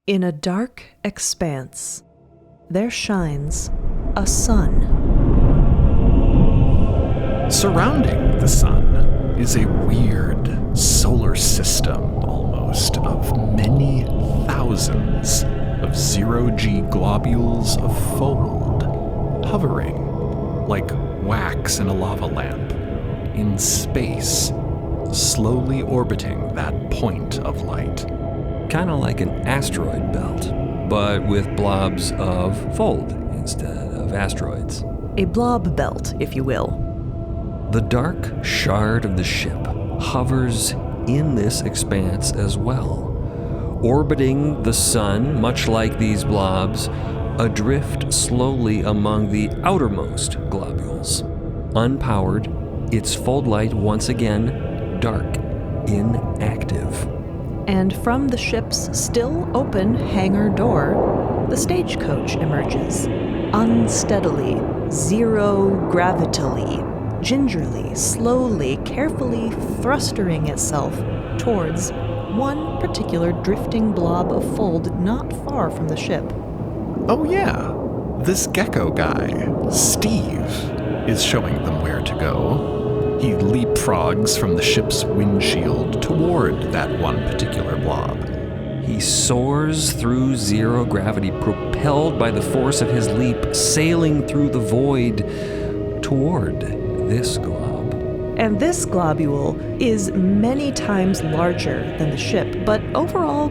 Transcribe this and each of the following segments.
In a dark expanse, there shines a sun. Surrounding the sun is a weird solar system, almost, of many thousands of zero-G globules of fold, hovering like wax in a lava lamp, in space, slowly orbiting that point of light. Kind of like an asteroid belt, but with blobs of fold instead of asteroids. A blob belt, if you will. The dark shard of the ship hovers in this expanse as well, orbiting the sun, much like these blobs, adrift slowly among the outermost globules. Unpowered, its fold light once again dark, inactive. And from the ship's still open hangar door, the stagecoach emerges, unsteadily, zero-gravitally, gingerly, slowly, carefully thrusting itself towards one particular drifting blob of fold not far from the ship. Oh yeah, this gecko guy, Steve, is showing them where to go. He leapfrogs from the ship's windshield toward that one particular blob. He soars through zero gravity, propelled by the force of his leap, sailing through the void toward this glob. And this globule is many times larger than the ship, but overall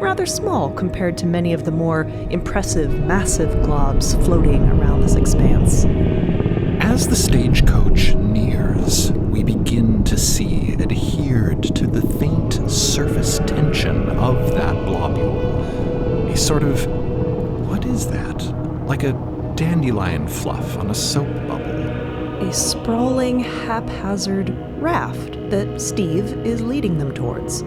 rather small compared to many of the more impressive, massive globs floating around this expanse. As the stagecoach nears, we begin to see adhered to the faint surface tension of that globule. A sort of, what is that? Like a dandelion fluff on a soap bubble. A sprawling, haphazard raft that Steve is leading them towards.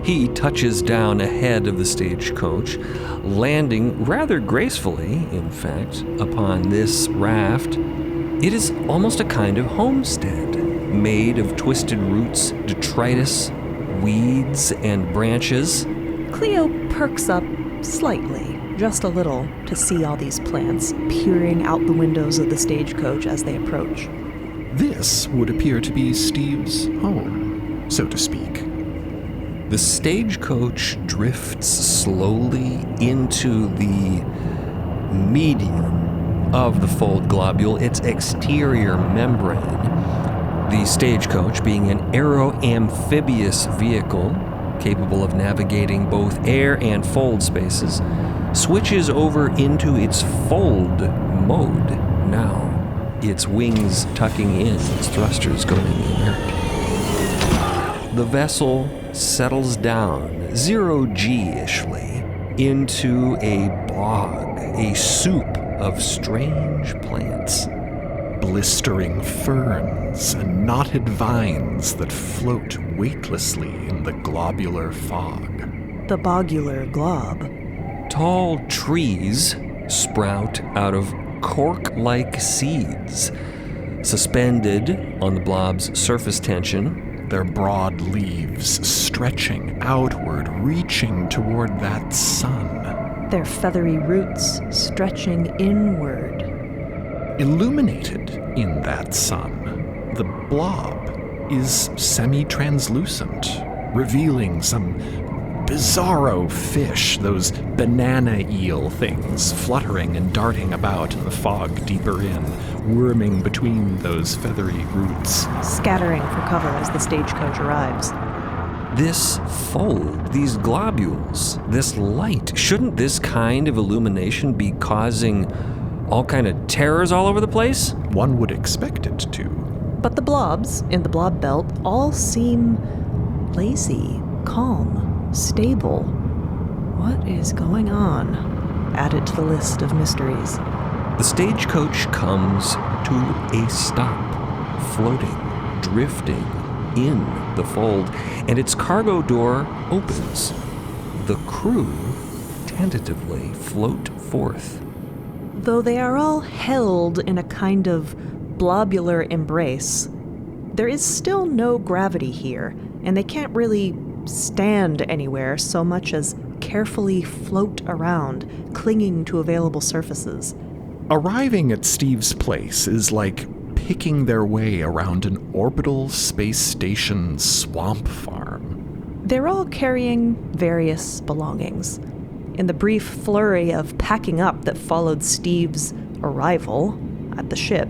He touches down ahead of the stagecoach, landing rather gracefully, in fact, upon this raft. It is almost a kind of homestead, made of twisted roots, detritus, weeds, and branches. Cleo perks up slightly, just a little, to see all these plants peering out the windows of the stagecoach as they approach. This would appear to be Steve's home, so to speak. The stagecoach drifts slowly into the medium of the fold globule, its exterior membrane. The stagecoach, being an aero-amphibious vehicle capable of navigating both air and fold spaces, switches over into its fold mode now, its wings tucking in, its thrusters going inert. The vessel settles down, zero-G-ishly, into a bog, a soup of strange plants. Blistering ferns and knotted vines that float weightlessly in the globular fog. The bogular glob. Tall trees sprout out of cork-like seeds, suspended on the blob's surface tension, their broad leaves stretching outward, reaching toward that sun. Their feathery roots stretching inward. Illuminated in that sun, the blob is semi-translucent, revealing some bizarro fish, those banana eel things fluttering and darting about in the fog deeper in, worming between those feathery roots. Scattering for cover as the stagecoach arrives. This fold, these globules, this light, shouldn't this kind of illumination be causing all kind of terrors all over the place? One would expect it to. But the blobs in the blob belt all seem lazy, calm, stable. What is going on? Added to the list of mysteries. The stagecoach comes to a stop, floating, drifting in the fold, and its cargo door opens. The crew tentatively float forth. Though they are all held in a kind of blobular embrace, there is still no gravity here, and they can't really stand anywhere so much as carefully float around, clinging to available surfaces. Arriving at Steve's place is like picking their way around an orbital space station swamp farm. They're all carrying various belongings. In the brief flurry of packing up that followed Steve's arrival at the ship,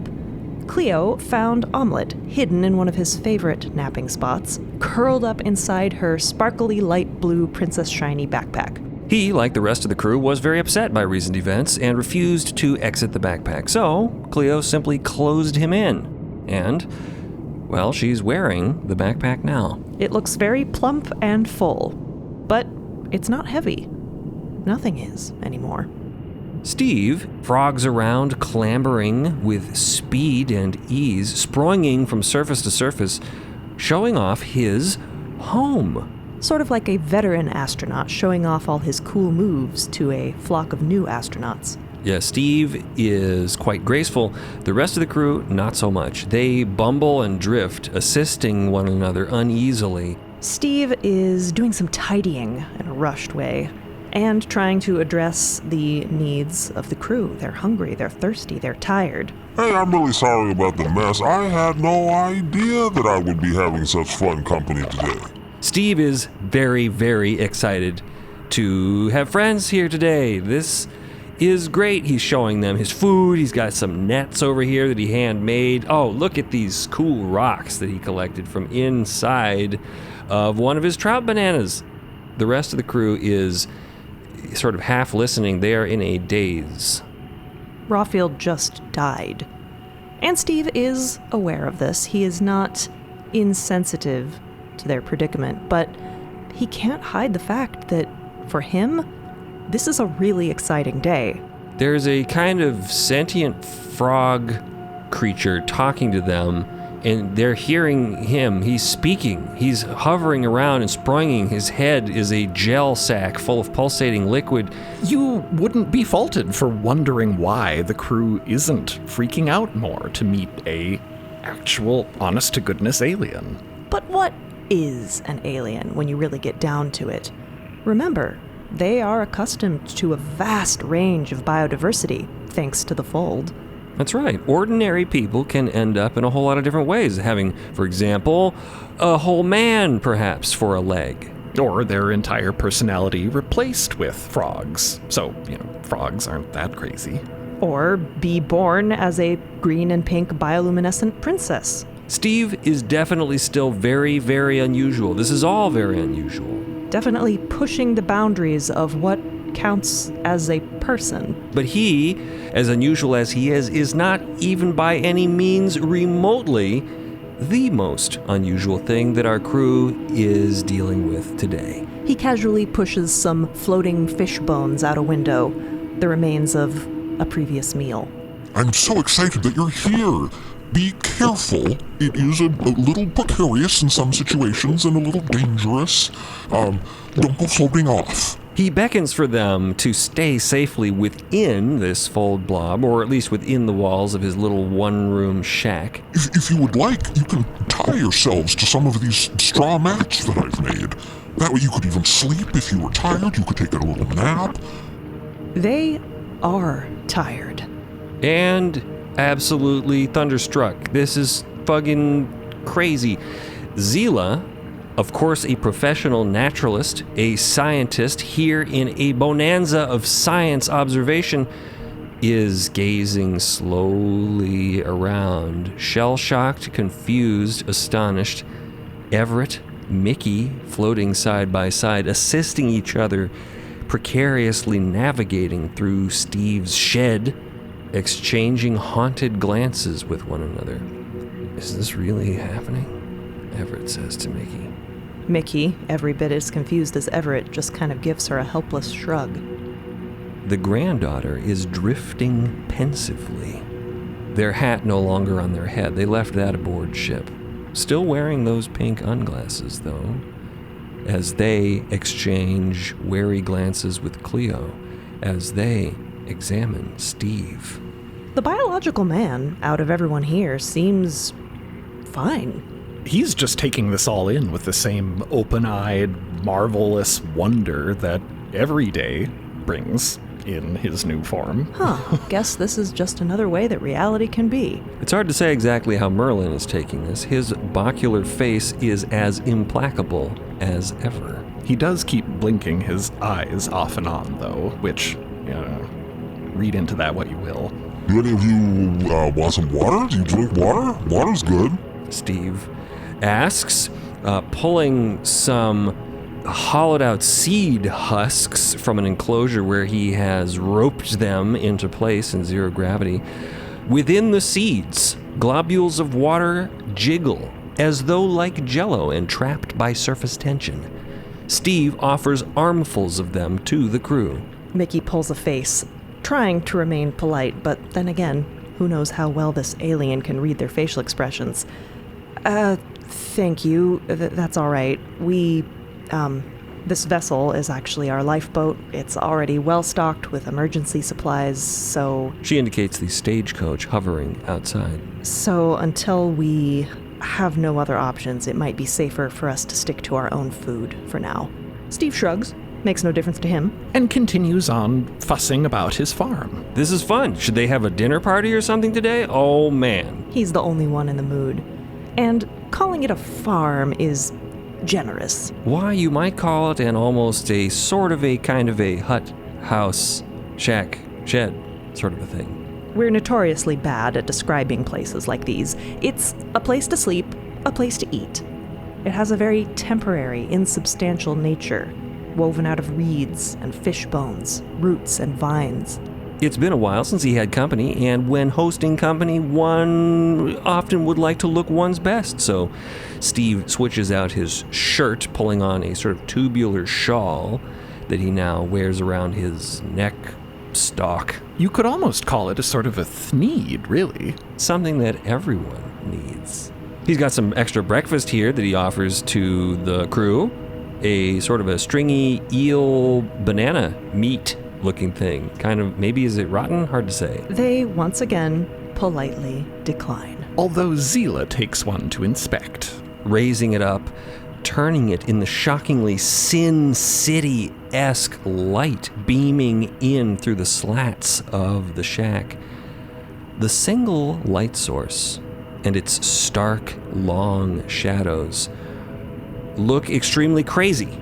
Cleo found Omelette hidden in one of his favorite napping spots, curled up inside her sparkly light blue Princess Shiny backpack. He, like the rest of the crew, was very upset by recent events and refused to exit the backpack. So, Cleo simply closed him in. And, well, she's wearing the backpack now. It looks very plump and full, but it's not heavy. Nothing is anymore. Steve frogs around, clambering with speed and ease, springing from surface to surface, showing off his home. Sort of like a veteran astronaut showing off all his cool moves to a flock of new astronauts. Yeah, Steve is quite graceful. The rest of the crew, not so much. They bumble and drift, assisting one another uneasily. Steve is doing some tidying in a rushed way, and trying to address the needs of the crew. They're hungry, they're thirsty, they're tired. Hey, I'm really sorry about the mess. I had no idea that I would be having such fun company today. Steve is very, very excited to have friends here today. This is great. He's showing them his food. He's got some nets over here that he handmade. Oh, look at these cool rocks that he collected from inside of one of his trout bananas. The rest of the crew is sort of half listening. They are in a daze. Rawfield just died. And Steve is aware of this. He is not insensitive to their predicament, but he can't hide the fact that for him, this is a really exciting day. There's a kind of sentient frog creature talking to them, and they're hearing him. He's speaking. He's hovering around and springing. His head is a gel sack full of pulsating liquid. You wouldn't be faulted for wondering why the crew isn't freaking out more to meet a actual, honest-to-goodness alien. But what is an alien when you really get down to it? Remember, they are accustomed to a vast range of biodiversity, thanks to the fold. That's right. Ordinary people can end up in a whole lot of different ways, having, for example, a whole man, perhaps, for a leg. Or their entire personality replaced with frogs. So, frogs aren't that crazy. Or be born as a green and pink bioluminescent princess. Steve is definitely still very, very unusual. This is all very unusual. Definitely pushing the boundaries of what counts as a person. But he, as unusual as he is not even by any means remotely the most unusual thing that our crew is dealing with today. He casually pushes some floating fish bones out a window, the remains of a previous meal. I'm so excited that you're here. Be careful. It is a little precarious in some situations and a little dangerous. Don't go floating off. He beckons for them to stay safely within this fold blob, or at least within the walls of his little one-room shack. If you would like, you can tie yourselves to some of these straw mats that I've made. That way you could even sleep if you were tired. You could take a little nap. They are tired. And absolutely thunderstruck. This is fucking crazy. Zila, of course, a professional naturalist, a scientist here in a bonanza of science observation, is gazing slowly around, shell-shocked, confused, astonished. Everett, Mickey, floating side by side, assisting each other, precariously navigating through Steve's shed, exchanging haunted glances with one another. Is this really happening? Everett says to Mickey. Mickey, every bit as confused as Everett, just kind of gives her a helpless shrug. The granddaughter is drifting pensively. Their hat no longer on their head. They left that aboard ship. Still wearing those pink sunglasses, though, as they exchange wary glances with Cleo, as they examine Steve. The biological man, out of everyone here, seems fine. He's just taking this all in with the same open-eyed, marvelous wonder that every day brings in his new form. Guess this is just another way that reality can be. It's hard to say exactly how Merlin is taking this. His bacular face is as implacable as ever. He does keep blinking his eyes off and on, though, which, read into that what you will. Do any of you want some water? Do you drink water? Water's good. Steve asks, pulling some hollowed out seed husks from an enclosure where he has roped them into place in zero gravity. Within the seeds, globules of water jiggle as though like jello and trapped by surface tension. Steve offers armfuls of them to the crew. Mickey pulls a face, trying to remain polite, but then again, who knows how well this alien can read their facial expressions. Thank you. That's all right. This vessel is actually our lifeboat. It's already well stocked with emergency supplies, so... She indicates the stagecoach hovering outside. So until we have no other options, it might be safer for us to stick to our own food for now. Steve shrugs. Makes no difference to him. And continues on fussing about his farm. This is fun. Should they have a dinner party or something today? Oh, man. He's the only one in the mood. And calling it a farm is generous. Why, you might call it an almost a sort of a kind of a hut, house, shack, shed sort of a thing. We're notoriously bad at describing places like these. It's a place to sleep, a place to eat. It has a very temporary, insubstantial nature, woven out of reeds and fish bones, roots and vines. It's been a while since he had company, and when hosting company, one often would like to look one's best. So Steve switches out his shirt, pulling on a sort of tubular shawl that he now wears around his neck stalk. You could almost call it a sort of a thneed, really. Something that everyone needs. He's got some extra breakfast here that he offers to the crew. A sort of a stringy eel banana meat looking thing. Kind of, maybe is it rotten? Hard to say. They once again politely decline. Although Zila takes one to inspect. Raising it up, turning it in the shockingly Sin City-esque light beaming in through the slats of the shack. The single light source and its stark, long shadows look extremely crazy,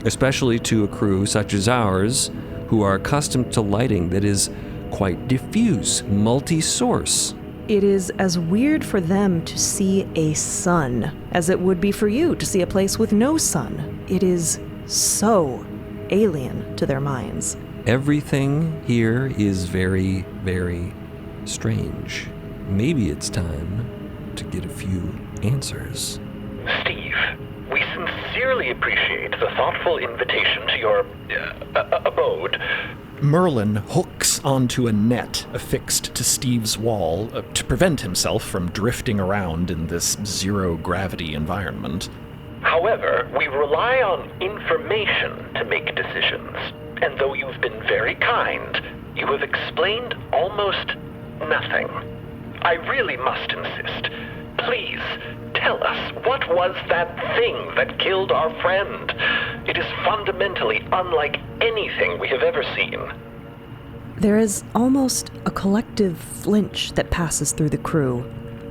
especially to a crew such as ours, who are accustomed to lighting that is quite diffuse, multi-source. It is as weird for them to see a sun as it would be for you to see a place with no sun. It is so alien to their minds. Everything here is very, very strange. Maybe it's time to get a few answers. Steve, we sincerely appreciate the thoughtful invitation to your abode. Merlin hooks onto a net affixed to Steve's wall to prevent himself from drifting around in this zero-gravity environment. However, we rely on information to make decisions, and though you've been very kind, you have explained almost nothing. I really must insist. Please, tell us, what was that thing that killed our friend? It is fundamentally unlike anything we have ever seen. There is almost a collective flinch that passes through the crew.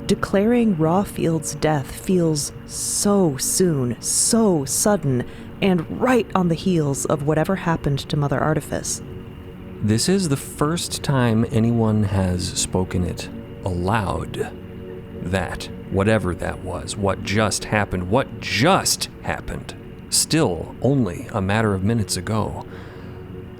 Declaring Rawfield's death feels so soon, so sudden, and right on the heels of whatever happened to Mother Artifice. This is the first time anyone has spoken it aloud. That, whatever that was, what just happened, still only a matter of minutes ago.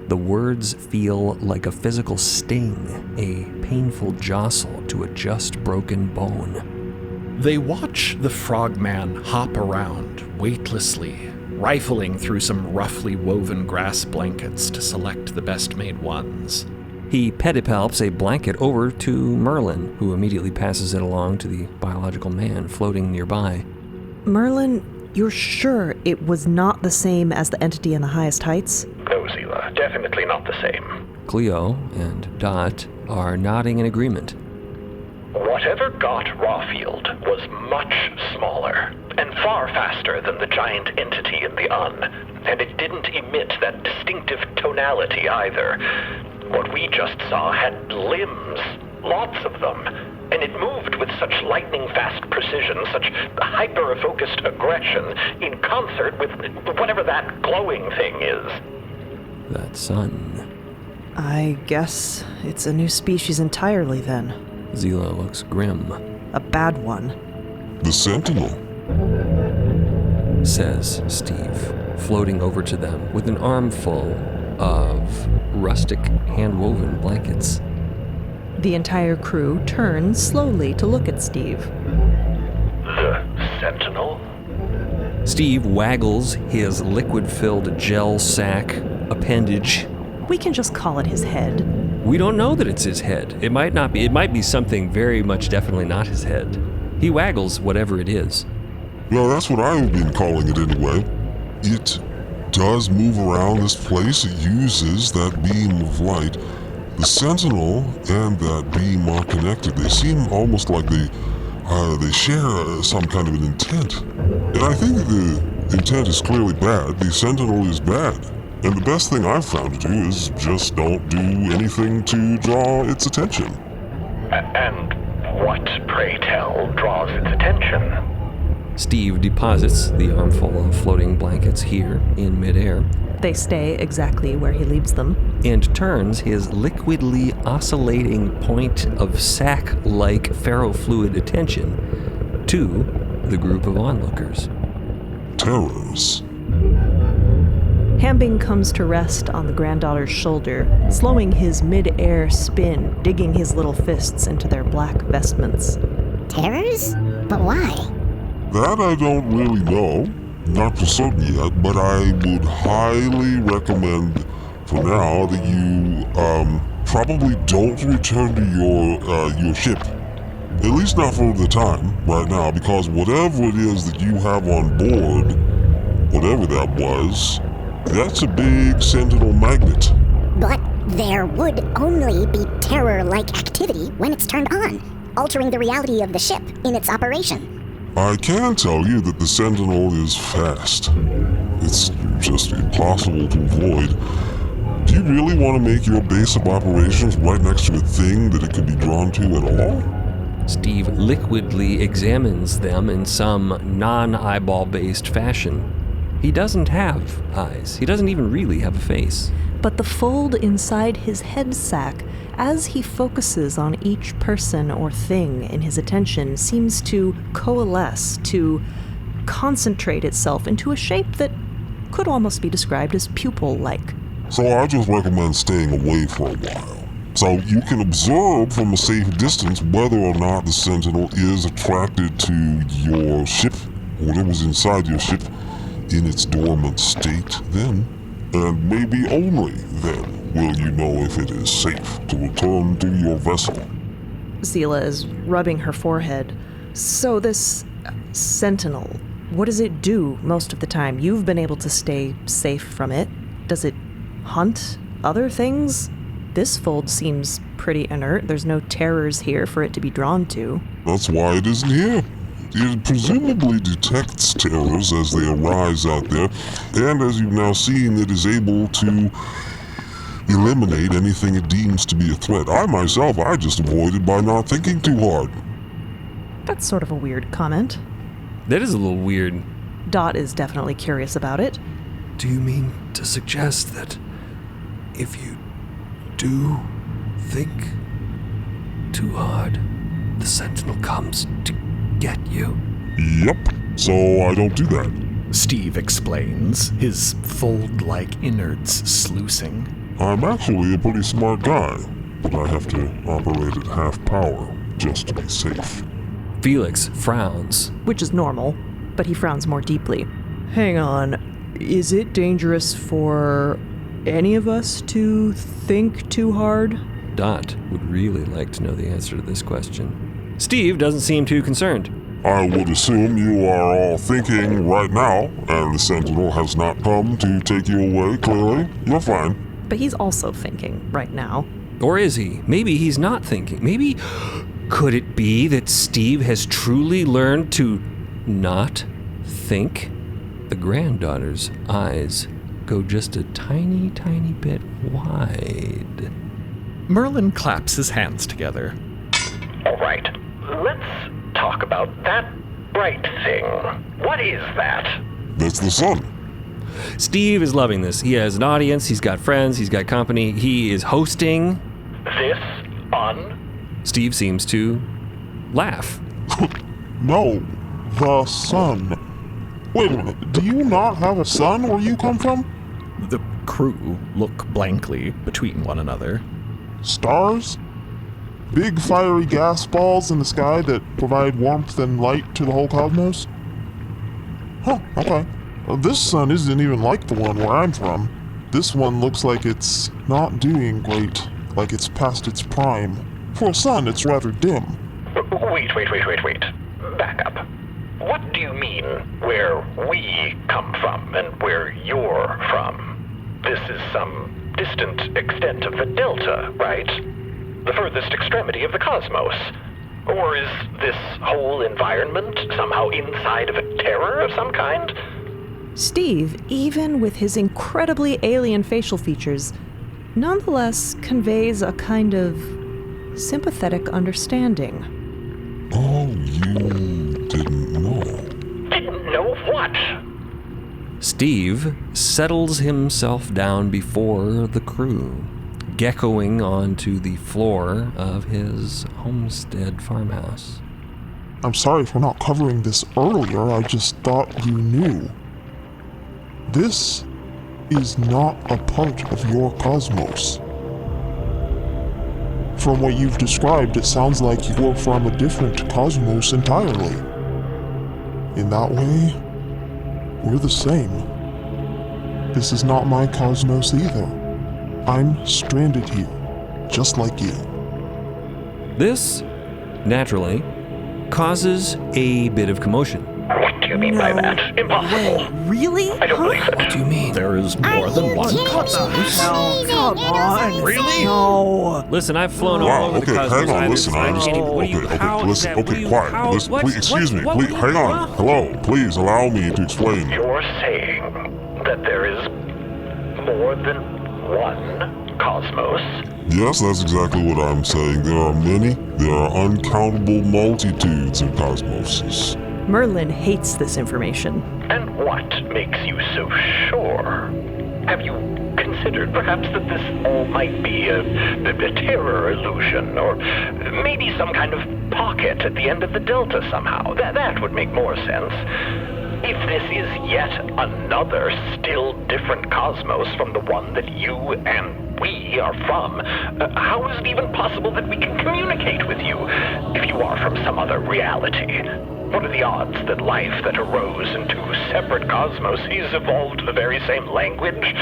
The words feel like a physical sting, a painful jostle to a just broken bone. They watch the frogman hop around weightlessly, rifling through some roughly woven grass blankets to select the best-made ones. He pedipalps a blanket over to Merlin, who immediately passes it along to the biological man floating nearby. Merlin, you're sure it was not the same as the entity in the highest heights? No, Zila, definitely not the same. Cleo and Dot are nodding in agreement. Whatever got Rawfield was much smaller. and far faster than the giant entity in the Un, and it didn't emit that distinctive tonality either. What we just saw had limbs, lots of them, and it moved with such lightning-fast precision, such hyper-focused aggression, in concert with whatever that glowing thing is. That sun. I guess it's a new species entirely then. Zila looks grim. A bad one. The sentinel. Says Steve, floating over to them with an armful of rustic hand-woven blankets. The entire crew turns slowly to look at Steve. The sentinel? Steve waggles his liquid-filled gel sack appendage. We can just call it his head. We don't know that it's his head. It might not be. It might be something very much definitely not his head. He waggles whatever it is. Well, that's what I've been calling it anyway. It does move around this place. It uses that beam of light. The sentinel and that beam are connected. They seem almost like they share some kind of an intent. And I think the intent is clearly bad. The sentinel is bad. And the best thing I've found to do is just don't do anything to draw its attention. And what, pray tell, draws its attention? Steve deposits the armful of floating blankets here in midair. They stay exactly where he leaves them. And turns his liquidly oscillating point of sack-like ferrofluid attention to the group of onlookers. Terrors. Hambing comes to rest on the granddaughter's shoulder, slowing his mid-air spin, digging his little fists into their black vestments. Terrors? But why? That I don't really know. Not for certain yet, but I would highly recommend for now that you probably don't return to your ship. At least not for the time, right now, because whatever it is that you have on board, whatever that was, that's a big sentinel magnet. But there would only be terror-like activity when it's turned on, altering the reality of the ship in its operation. I can tell you that the sentinel is fast. It's just impossible to avoid. Do you really want to make your base of operations right next to a thing that it could be drawn to at all? Steve liquidly examines them in some non-eyeball-based fashion. He doesn't have eyes. He doesn't even really have a face. But the fold inside his head sack, as he focuses on each person or thing in his attention, seems to coalesce, to concentrate itself into a shape that could almost be described as pupil-like. So I just recommend staying away for a while. So you can observe from a safe distance whether or not the sentinel is attracted to your ship, or whatever's inside your ship, in its dormant state then, and maybe only then will you know if it is safe to return to your vessel. Zila is rubbing her forehead. So this sentinel, what does it do most of the time? You've been able to stay safe from it. Does it hunt other things? This fold seems pretty inert. There's no terrors here for it to be drawn to. That's why it isn't here. It presumably detects terrors as they arise out there, and as you've now seen, it is able to eliminate anything it deems to be a threat. I just avoid it by not thinking too hard. That's sort of a weird comment. That is a little weird. Dot is definitely curious about it. Do you mean to suggest that if you do think too hard, the sentinel comes to get you? Yep, so I don't do that. Steve explains, his fold-like innards sluicing. I'm actually a pretty smart guy, but I have to operate at half power just to be safe. Felix frowns. Which is normal, but he frowns more deeply. Hang on, is it dangerous for any of us to think too hard? Dot would really like to know the answer to this question. Steve doesn't seem too concerned. I would assume you are all thinking right now, and the sentinel has not come to take you away, clearly. You're fine. But he's also thinking right now. Or is he? Maybe he's not thinking. Maybe... Could it be that Steve has truly learned to not think the granddaughter's eyes go just a tiny, tiny bit wide. Merlin claps his hands together. All right, let's talk about that bright thing. What is that? That's the sun. Steve is loving this. He has an audience, he's got friends, he's got company, he is hosting. This Steve seems to laugh. No, the sun. Wait a minute, do you not have a sun where you come from? The crew look blankly between one another. Stars? Big fiery gas balls in the sky that provide warmth and light to the whole cosmos? Huh, okay. Well, this sun isn't even like the one where I'm from. This one looks like it's not doing great, like it's past its prime. For a sun, it's rather dim. Wait. Back up. What do you mean, where we come from and where you're from? This is some distant extent of the delta, right? The furthest extremity of the cosmos. Or is this whole environment somehow inside of a terror of some kind? Steve, even with his incredibly alien facial features, nonetheless conveys a kind of sympathetic understanding. Oh, you didn't know. Didn't know what? Steve settles himself down before the crew, geckoing onto the floor of his homestead farmhouse. I'm sorry for not covering this earlier, I just thought you knew. This is not a part of your cosmos. From what you've described, it sounds like you're from a different cosmos entirely. In that way, we're the same. This is not my cosmos either. I'm stranded here, just like you. This, naturally, causes a bit of commotion. What do you mean by that? Impossible. Really? I don't believe it. What do you mean? There is more than one cosmos. Come on. Really? No. Listen, I've flown all Wow, over the okay, cosmos. hang on, I've listen, I explained understand. what do you- Okay, how is listen, that? What do okay, you- quiet. how- Listen, what- please, excuse me, what- please, hang on. Hello, please allow me to explain. You're saying that there is more than one cosmos? Yes, that's exactly what I'm saying. There are uncountable multitudes of cosmoses. Merlin hates this information. And what makes you so sure? Have you considered perhaps that this all might be a terror illusion, or maybe some kind of pocket at the end of the delta somehow? That would make more sense. If this is yet another still different cosmos from the one that you and we are from, how is it even possible that we can communicate with you if you are from some other reality? What are the odds that life that arose in two separate cosmoses evolved the very same language?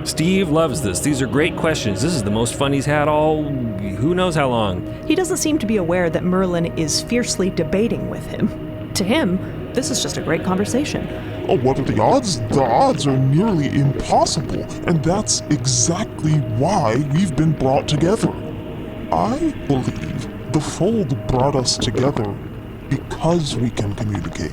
Steve loves this. These are great questions. This is the most fun he's had all who knows how long. He doesn't seem to be aware that Merlin is fiercely debating with him. To him, this is just a great conversation. Oh, what are the odds? The odds are nearly impossible, and that's exactly why we've been brought together. I believe the Fold brought us together because we can communicate.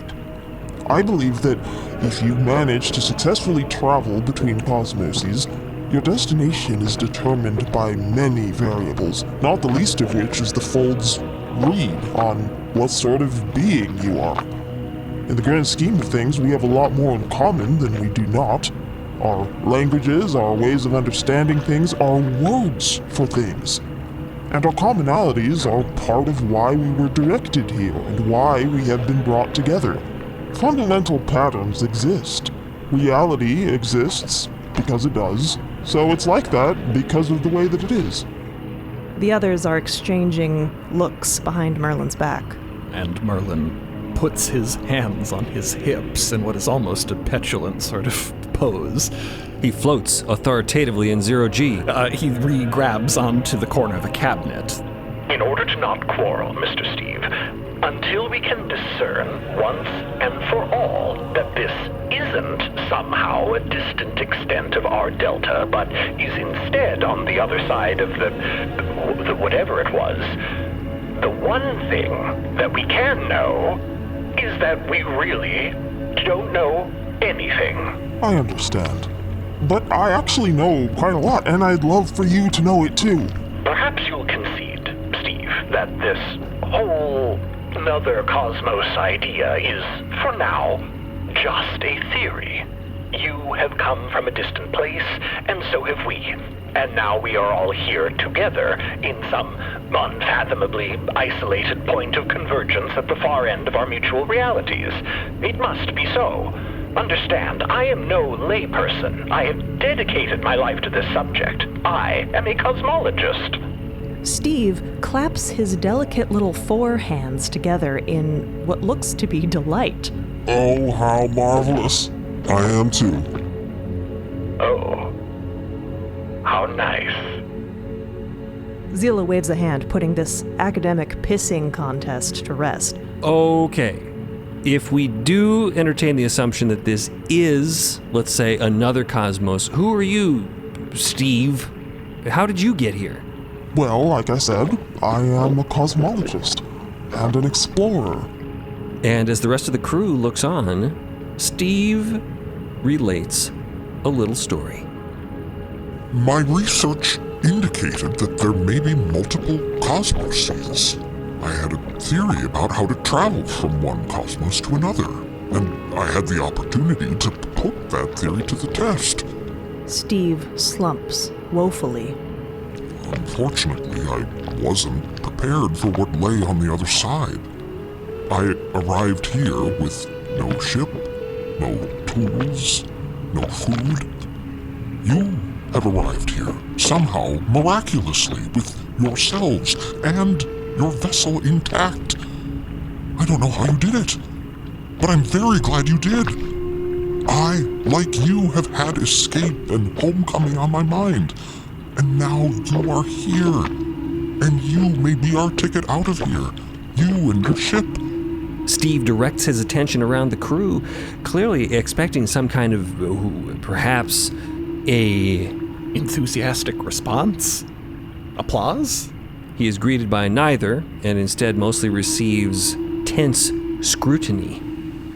I believe that if you manage to successfully travel between cosmoses, your destination is determined by many variables, not the least of which is the Fold's read on what sort of being you are. In the grand scheme of things, we have a lot more in common than we do not. Our languages, our ways of understanding things, our words for things. And our commonalities are part of why we were directed here and why we have been brought together. Fundamental patterns exist. Reality exists because it does, so it's like that because of the way that it is. The others are exchanging looks behind Merlin's back. And Merlin puts his hands on his hips in what is almost a petulant sort of pose. He floats authoritatively in 0G. He re-grabs onto the corner of a cabinet. In order to not quarrel, Mr. Steve, until we can discern once and for all that this isn't somehow a distant extent of our delta, but is instead on the other side of the whatever it was, the one thing that we can know is that we really don't know anything. I understand. But I actually know quite a lot, and I'd love for you to know it too. Perhaps you'll concede, Steve, that this whole another cosmos idea is, for now, just a theory. You have come from a distant place, and so have we. And now we are all here together in some unfathomably isolated point of convergence at the far end of our mutual realities. It must be so. Understand, I am no layperson. I have dedicated my life to this subject. I am a cosmologist. Steve claps his delicate little forehands together in what looks to be delight. Oh, how marvelous. I am too. Oh, how nice. Zila waves a hand, putting this academic pissing contest to rest. Okay. If we do entertain the assumption that this is, let's say, another cosmos, who are you, Steve? How did you get here? Well, like I said, I am a cosmologist and an explorer. And as the rest of the crew looks on, Steve relates a little story. My research indicated that there may be multiple cosmoses. I had a theory about how to travel from one cosmos to another, and I had the opportunity to put that theory to the test. Steve slumps woefully. Unfortunately, I wasn't prepared for what lay on the other side. I arrived here with no ship, no tools, no food. You have arrived here, somehow, miraculously, with yourselves and your vessel intact. I don't know how you did it, but I'm very glad you did. I, like you, have had escape and homecoming on my mind, and now you are here, and you may be our ticket out of here, you and your ship. Steve directs his attention around the crew, clearly expecting some kind of, perhaps, a Enthusiastic response? Applause? He is greeted by neither, and instead mostly receives tense scrutiny.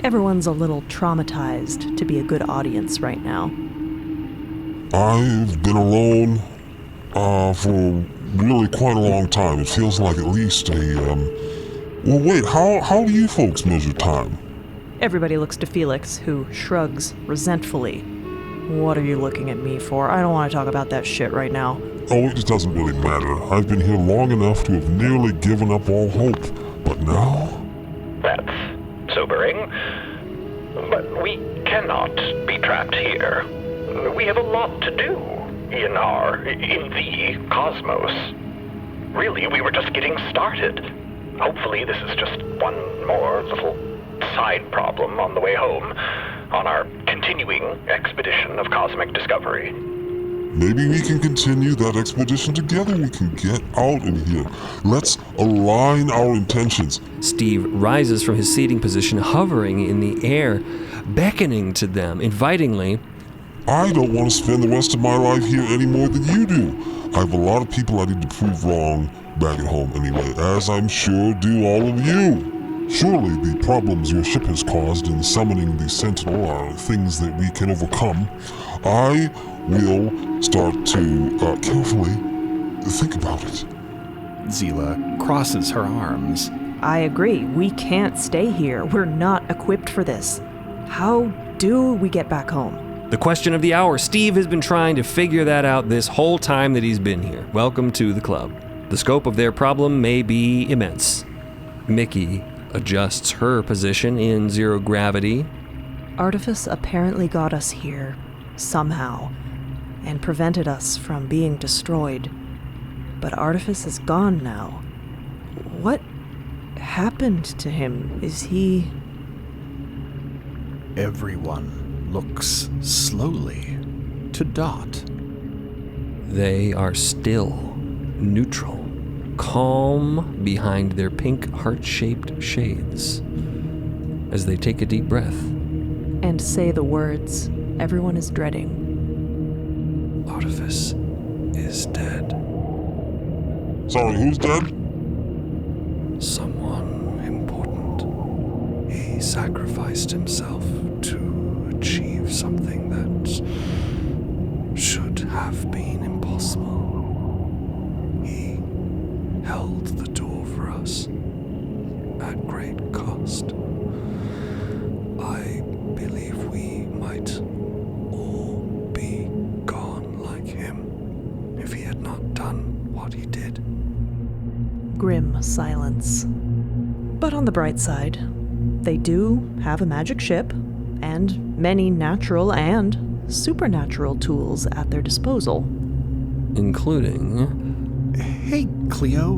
Everyone's a little traumatized to be a good audience right now. I've been alone for really quite a long time. It feels like at least well, wait, how do you folks measure time? Everybody looks to Felix, who shrugs resentfully. What are you looking at me for? I don't want to talk about that shit right now. Oh, it doesn't really matter. I've been here long enough to have nearly given up all hope. But now? That's sobering. But we cannot be trapped here. We have a lot to do in the cosmos. Really, we were just getting started. Hopefully this is just one more little side problem on the way home on our continuing expedition of cosmic discovery. Maybe we can continue that expedition together. We can get out of here. Let's align our intentions. Steve rises from his seating position, hovering in the air, beckoning to them invitingly. I don't want to spend the rest of my life here any more than you do. I have a lot of people I need to prove wrong back at home anyway, as I'm sure do all of you. Surely the problems your ship has caused in summoning the Sentinel are things that we can overcome. I will start to carefully think about it. Zila crosses her arms. I agree. We can't stay here. We're not equipped for this. How do we get back home? The question of the hour. Steve has been trying to figure that out this whole time that he's been here. Welcome to the club. The scope of their problem may be immense. Mickey adjusts her position in zero gravity. Artifice apparently got us here, somehow, and prevented us from being destroyed. But Artifice is gone now. What happened to him? Is he... Everyone looks slowly to Dot. They are still neutral, calm behind their pink heart-shaped shades as they take a deep breath. And say the words everyone is dreading. Artifice is dead. Sorry, who's dead? Someone important. He's sacrificed himself to achieve something that should have been impossible. He held the door for us at great cost. I believe we might all be gone like him if he had not done what he did. Grim silence. But on the bright side, they do have a magic ship and many natural and supernatural tools at their disposal. Including, Hey, Cleo.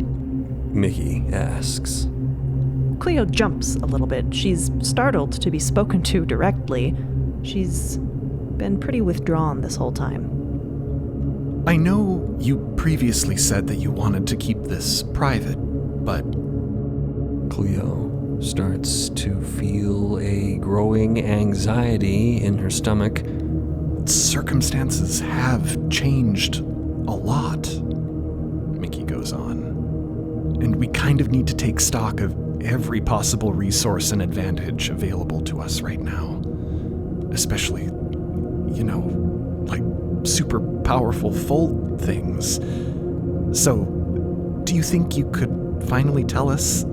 Mickey asks. Cleo jumps a little bit. She's startled to be spoken to directly. She's been pretty withdrawn this whole time. I know you previously said that you wanted to keep this private, but Cleo starts to feel a growing anxiety in her stomach. circumstances have changed a lot, Mickey goes on. And we kind of need to take stock of every possible resource and advantage available to us right now. Especially, like super powerful fold things. So, do you think you could finally tell us?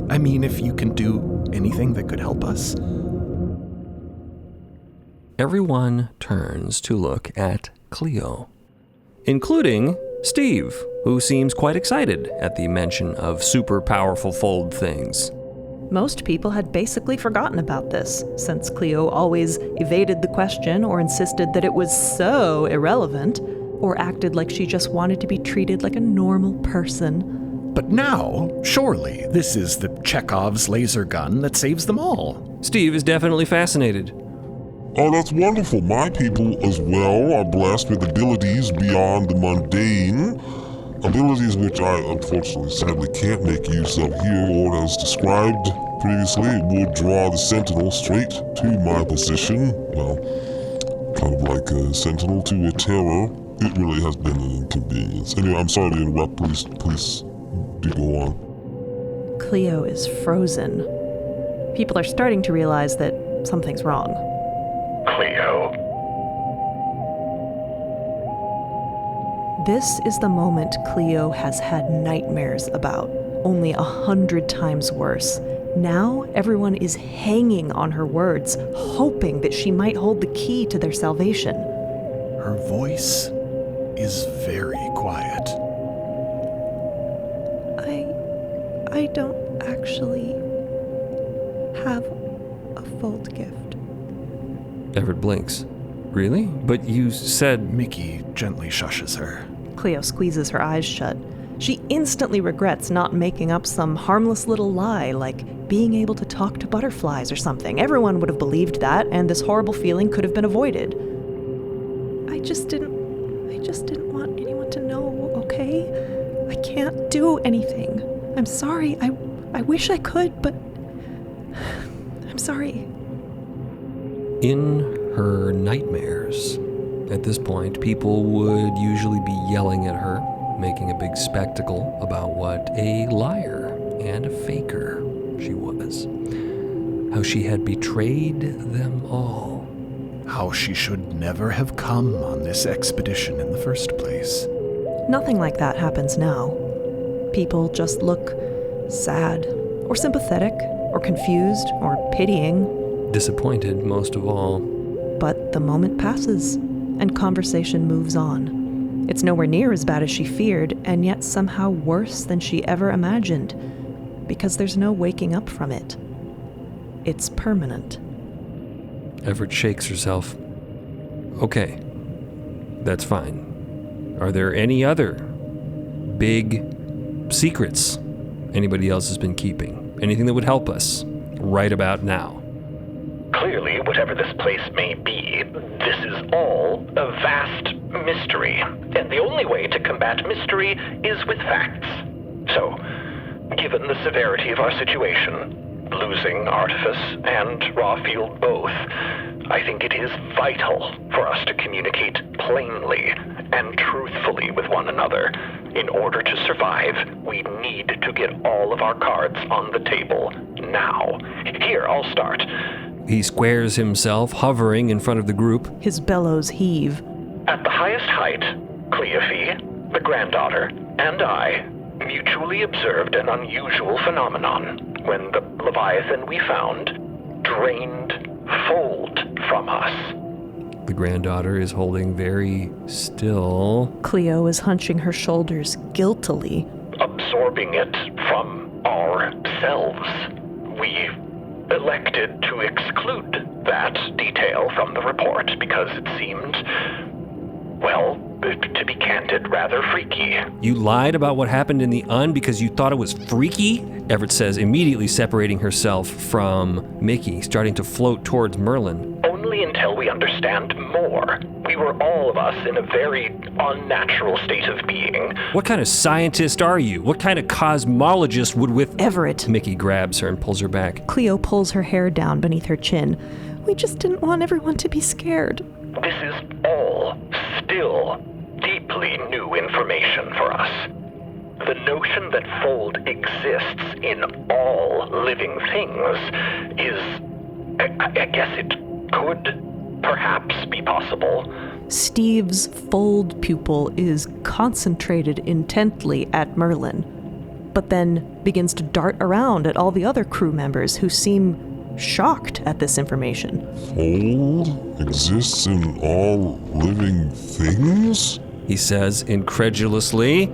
I mean, if you can do anything that could help us? Everyone turns to look at Cleo, including Steve, who seems quite excited at the mention of super powerful fold things. Most people had basically forgotten about this, since Cleo always evaded the question or insisted that it was so irrelevant, or acted like she just wanted to be treated like a normal person. But now, surely, this is the Chekhov's laser gun that saves them all. Steve is definitely fascinated. Oh, that's wonderful. My people as well are blessed with abilities beyond the mundane. Abilities which I, unfortunately, sadly can't make use of here, or as described previously, it would draw the sentinel straight to my position. Well, kind of like a sentinel to a terror. It really has been an inconvenience. Anyway, I'm sorry to interrupt. Please do go on. Cleo is frozen. People are starting to realize that something's wrong. Cleo. This is the moment Cleo has had nightmares about, only 100 times worse. Now everyone is hanging on her words, hoping that she might hold the key to their salvation. Her voice is very quiet. I don't actually have a fold gift. Everett blinks. Really? But you said... Mickey gently shushes her. Cleo squeezes her eyes shut. She instantly regrets not making up some harmless little lie, like being able to talk to butterflies or something. Everyone would have believed that, and this horrible feeling could have been avoided. I just didn't want anyone to know, okay? I can't do anything. I'm sorry. I wish I could, but I'm sorry. In her nightmares, at this point, people would usually be yelling at her, making a big spectacle about what a liar and a faker she was. How she had betrayed them all. How she should never have come on this expedition in the first place. Nothing like that happens now. People just look sad, or sympathetic, or confused, or pitying. Disappointed, most of all. But the moment passes, and conversation moves on. It's nowhere near as bad as she feared, and yet somehow worse than she ever imagined, because there's no waking up from it. It's permanent. Everett shakes herself. Okay, that's fine. Are there any other big secrets anybody else has been keeping? Anything that would help us right about now? Clearly, whatever this place may be, this is all a vast mystery. And the only way to combat mystery is with facts. So, given the severity of our situation, losing artifice and raw field both, I think it is vital for us to communicate plainly and truthfully with one another. In order to survive, we need to get all of our cards on the table now. Here, I'll start. He squares himself, hovering in front of the group. His bellows heave. At the highest height, Cleo, the granddaughter, and I mutually observed an unusual phenomenon when the Leviathan we found drained fold from us. The granddaughter is holding very still. Cleo is hunching her shoulders guiltily. Absorbing it from ourselves. We elected to exclude that detail from the report because it seemed, well, to be candid, rather freaky. You lied about what happened in the because you thought it was freaky? Everett says, immediately separating herself from Mickey, starting to float towards Merlin. Only until we understand more. We were all of us in a very unnatural state of being. What kind of scientist are you? What kind of cosmologist would with... Everett. Mickey grabs her and pulls her back. Cleo pulls her hair down beneath her chin. We just didn't want everyone to be scared. This is all still deeply new information for us. The notion that fold exists in all living things is, I guess it could perhaps be possible. Steve's fold pupil is concentrated intently at Merlin, but then begins to dart around at all the other crew members who seem shocked at this information. Fold exists in all living things? He says incredulously.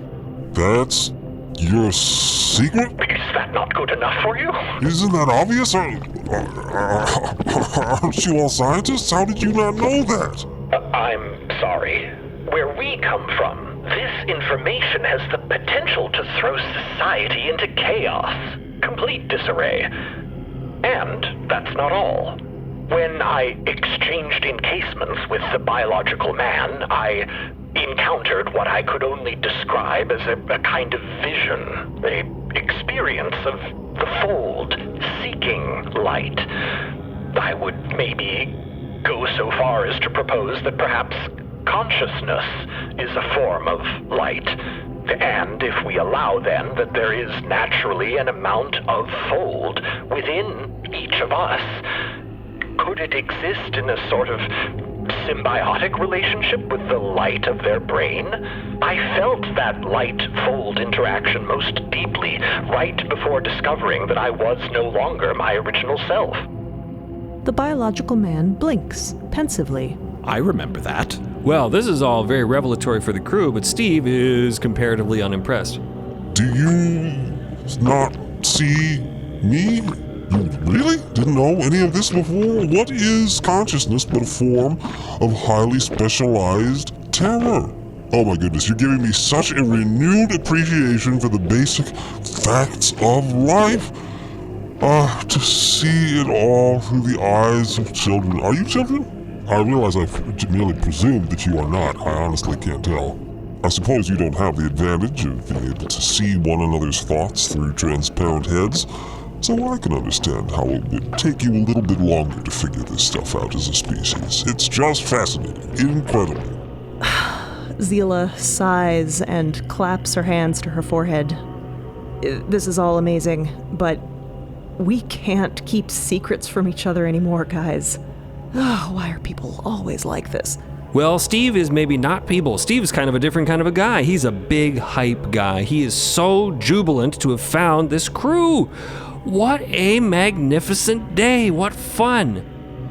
That's your secret? Is that not good enough for you? Isn't that obvious? Aren't you all scientists? How did you not know that? I'm sorry. Where we come from, this information has the potential to throw society into chaos, complete disarray. And that's not all. When I exchanged encasements with the biological man, I encountered what I could only describe as a kind of vision, a experience of the fold seeking light. I would maybe go so far as to propose that perhaps consciousness is a form of light. And if we allow then that there is naturally an amount of fold within each of us, could it exist in a sort of symbiotic relationship with the light of their brain? I felt that light-fold interaction most deeply right before discovering that I was no longer my original self. The biological man blinks pensively. I remember that. Well, this is all very revelatory for the crew, but Steve is comparatively unimpressed. Do you not see me? You really didn't know any of this before? What is consciousness but a form of highly specialized terror? Oh my goodness, you're giving me such a renewed appreciation for the basic facts of life. To see it all through the eyes of children. Are you children? I realize I've merely presumed that you are not. I honestly can't tell. I suppose you don't have the advantage of being able to see one another's thoughts through transparent heads, so I can understand how it would take you a little bit longer to figure this stuff out as a species. It's just fascinating. Incredible. Zila sighs and claps her hands to her forehead. This is all amazing, but we can't keep secrets from each other anymore, guys. Why are people always like this? Well, Steve is maybe not people. Steve's kind of a different kind of a guy. He's a big hype guy. He is so jubilant to have found this crew. What a magnificent day. What fun.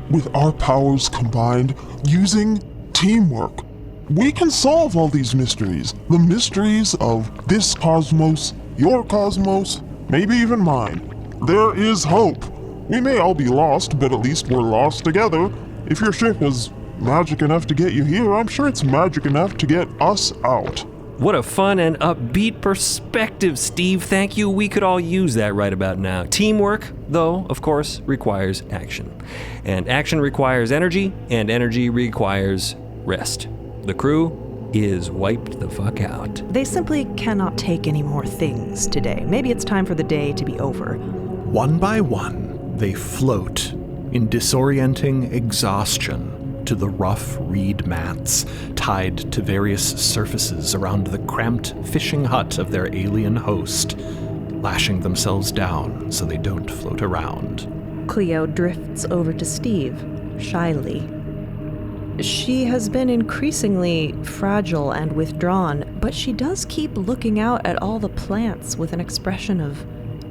With our powers combined, using teamwork, we can solve all these mysteries. The mysteries of this cosmos, your cosmos, maybe even mine. There is hope. We may all be lost, but at least we're lost together. If your ship was magic enough to get you here, I'm sure it's magic enough to get us out. What a fun and upbeat perspective, Steve. Thank you. We could all use that right about now. Teamwork, though, of course, requires action. And action requires energy, and energy requires rest. The crew is wiped the fuck out. They simply cannot take any more things today. Maybe it's time for the day to be over. One by one, they float in disorienting exhaustion to the rough reed mats tied to various surfaces around the cramped fishing hut of their alien host, lashing themselves down so they don't float around. Cleo drifts over to Steve, shyly. She has been increasingly fragile and withdrawn, but she does keep looking out at all the plants with an expression of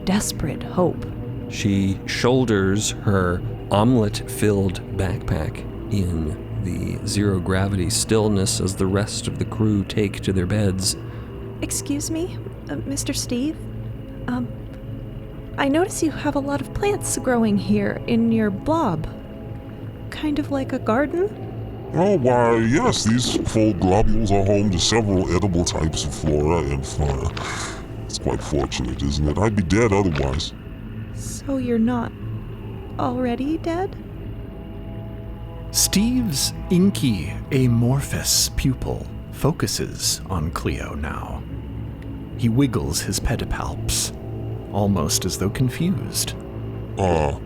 desperate hope. She shoulders her omelet-filled backpack in the zero-gravity stillness as the rest of the crew take to their beds. Excuse me, Mr. Steve? I notice you have a lot of plants growing here in your blob. Kind of like a garden? Oh, why, yes, these fold globules are home to several edible types of flora and fauna. It's quite fortunate, isn't it? I'd be dead otherwise. So you're not already dead? Steve's inky, amorphous pupil focuses on Cleo now. He wiggles his pedipalps, almost as though confused. No,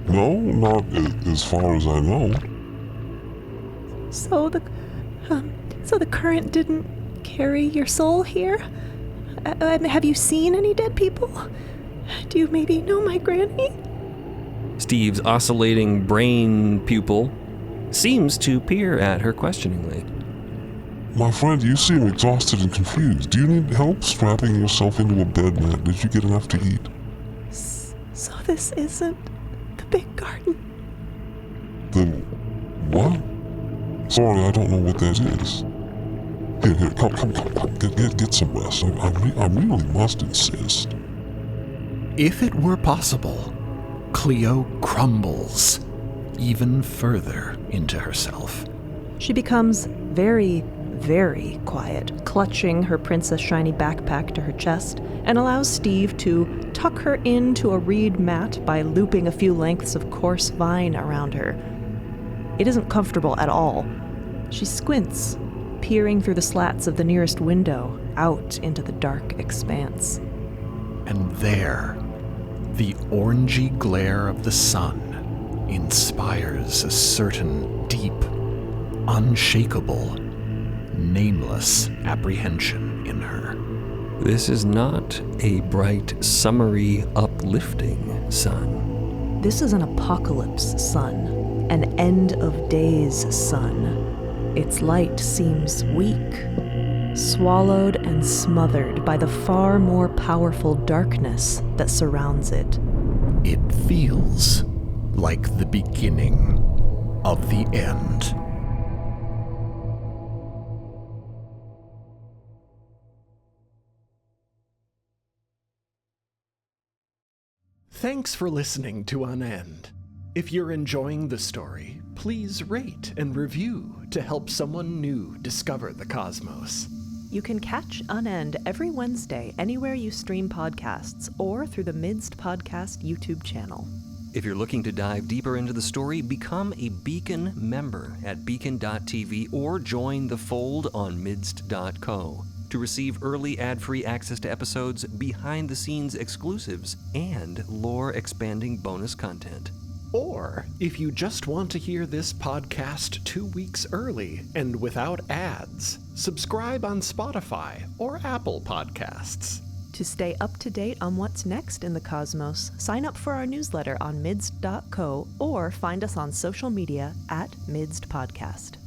not as far as I know. So the current didn't carry your soul here? Have you seen any dead people? Do you maybe know my granny? Steve's oscillating brain pupil seems to peer at her questioningly. My friend, you seem exhausted and confused. Do you need help strapping yourself into a bed, man? Did you get enough to eat? So this isn't the big garden? The what? Sorry, I don't know what that is. Here, come. Get some rest. I really must insist. If it were possible, Cleo crumbles even further into herself. She becomes very, very quiet, clutching her Princess Shiny backpack to her chest, and allows Steve to tuck her into a reed mat by looping a few lengths of coarse vine around her. It isn't comfortable at all. She squints, peering through the slats of the nearest window out into the dark expanse. And there, the orangey glare of the sun inspires a certain deep, unshakable, nameless apprehension in her. This is not a bright, summery, uplifting sun. This is an apocalypse sun, an end-of-days sun. Its light seems weak, swallowed and smothered by the far more powerful darkness that surrounds it. It feels like the beginning of the end. Thanks for listening to Unend. If you're enjoying the story, please rate and review to help someone new discover the cosmos. You can catch Unend every Wednesday anywhere you stream podcasts or through the MIDST Podcast YouTube channel. If you're looking to dive deeper into the story, become a Beacon member at beacon.tv or join the fold on midst.co to receive early ad-free access to episodes, behind-the-scenes exclusives, and lore-expanding bonus content. Or, if you just want to hear this podcast 2 weeks early and without ads, subscribe on Spotify or Apple Podcasts. To stay up to date on what's next in the cosmos, sign up for our newsletter on midst.co or find us on social media at MIDST Podcast.